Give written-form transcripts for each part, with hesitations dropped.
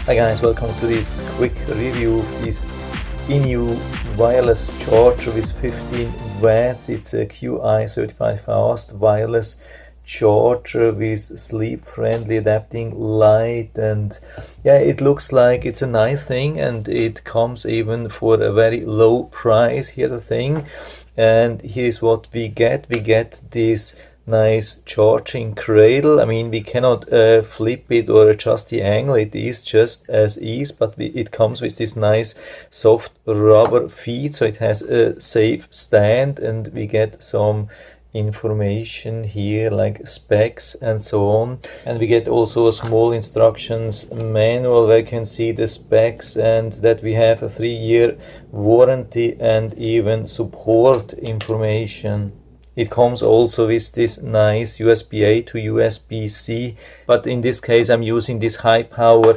Hi guys, welcome to this quick review of this INIU wireless charger with 15 watts. It's a QI certified fast wireless charger with sleep friendly adapting light, and yeah, it looks like it's a nice thing, and it comes even for a very low price. Here's the thing, and here's what we get this nice charging cradle. I mean, we cannot flip it or adjust the angle, it is just as is, but it comes with this nice soft rubber feet, so it has a safe stand, and we get some information here like specs and so on, and we get also a small instructions manual where you can see the specs and that we have a 3-year warranty and even support information. It comes also with this nice USB-A to USB-C, but in this case I'm using this high power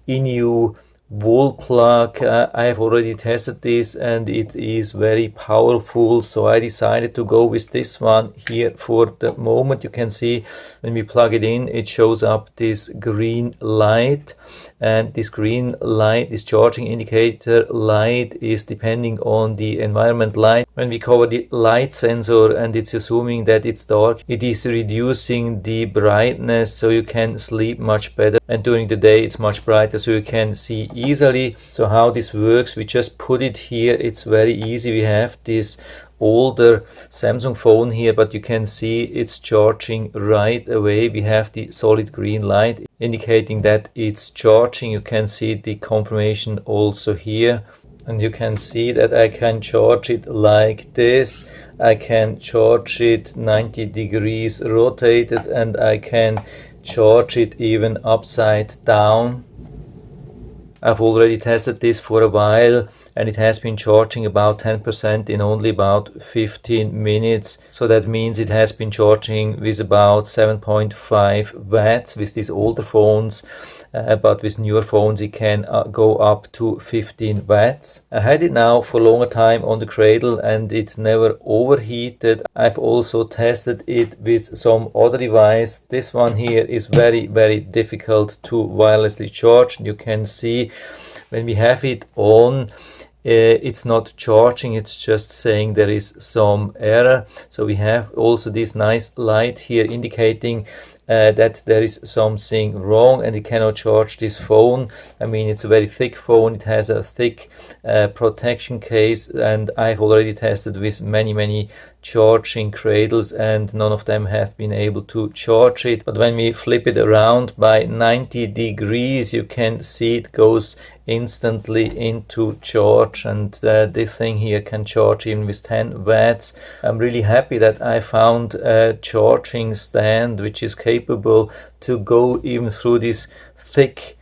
INIU wall plug. I have already tested this and it is very powerful, so I decided to go with this one here for the moment. You can see when we plug it in, it shows up this green light, and this green light, this charging indicator light, is depending on the environment light. When we cover the light sensor and it's assuming that it's dark, it is reducing the brightness so you can sleep much better, and during the day it's much brighter so you can see easily. So how this works, we just put it here. It's very easy. We have this older Samsung phone here, but you can see it's charging right away. We have the solid green light indicating that it's charging. You can see the confirmation also here, and you can see that I can charge it like this. I can charge it 90 degrees rotated, and I can charge it even upside down. I've already tested this for a while, and it has been charging about 10% in only about 15 minutes. So that means it has been charging with about 7.5 watts with these older phones, but with newer phones it can go up to 15 watts. I had it now for a longer time on the cradle and it never overheated. I've also tested it with some other device. This one here is very difficult to wirelessly charge. You can see when we have it on, it's not charging, it's just saying there is some error. So we have also this nice light here indicating that there is something wrong and it cannot charge this phone. I mean, it's a very thick phone, it has a thick protection case, and I've already tested with many charging cradles and none of them have been able to charge it. But when we flip it around by 90 degrees, you can see it goes instantly into charge, and this thing here can charge even with 10 watts. I'm really happy that I found a charging stand which is capable to go even through this thick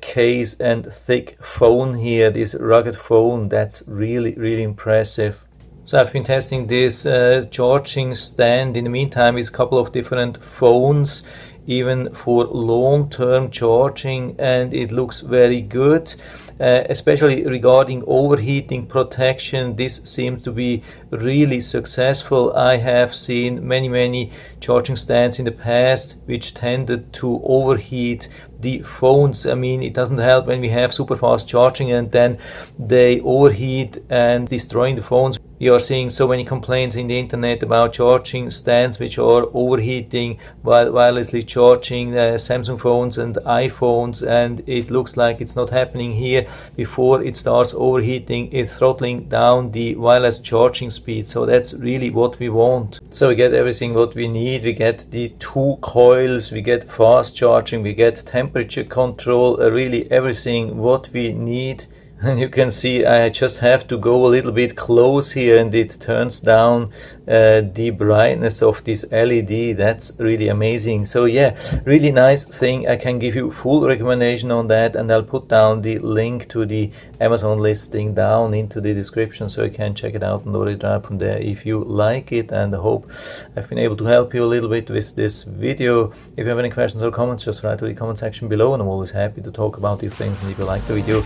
case and thick phone here, this rugged phone. That's really impressive. So I've been testing this charging stand in the meantime with a couple of different phones, even for long-term charging, and it looks very good. Especially regarding overheating protection, this seems to be really successful. I have seen many charging stands in the past which tended to overheat the phones. I mean, it doesn't help when we have super fast charging and then they overheat and destroying the phones. We are seeing so many complaints in the internet about charging stands which are overheating while wirelessly charging Samsung phones and iPhones, and it looks like it's not happening here. Before it starts overheating, it's throttling down the wireless charging speed, so that's really what we want. So we get everything what we need. We get the 2 coils, we get fast charging, we get temperature control, really everything what we need. And you can see I just have to go a little bit close here and it turns down the brightness of this LED. That's really amazing. So yeah, really nice thing. I can give you full recommendation on that, and I'll put down the link to the Amazon listing down into the description so you can check it out and order it from there if you like it. And I hope I've been able to help you a little bit with this video. If you have any questions or comments, just write to the comment section below, and I'm always happy to talk about these things. And if you like the video,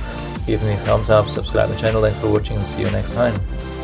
give me a thumbs up, subscribe to the channel. Thanks for watching, and see you next time.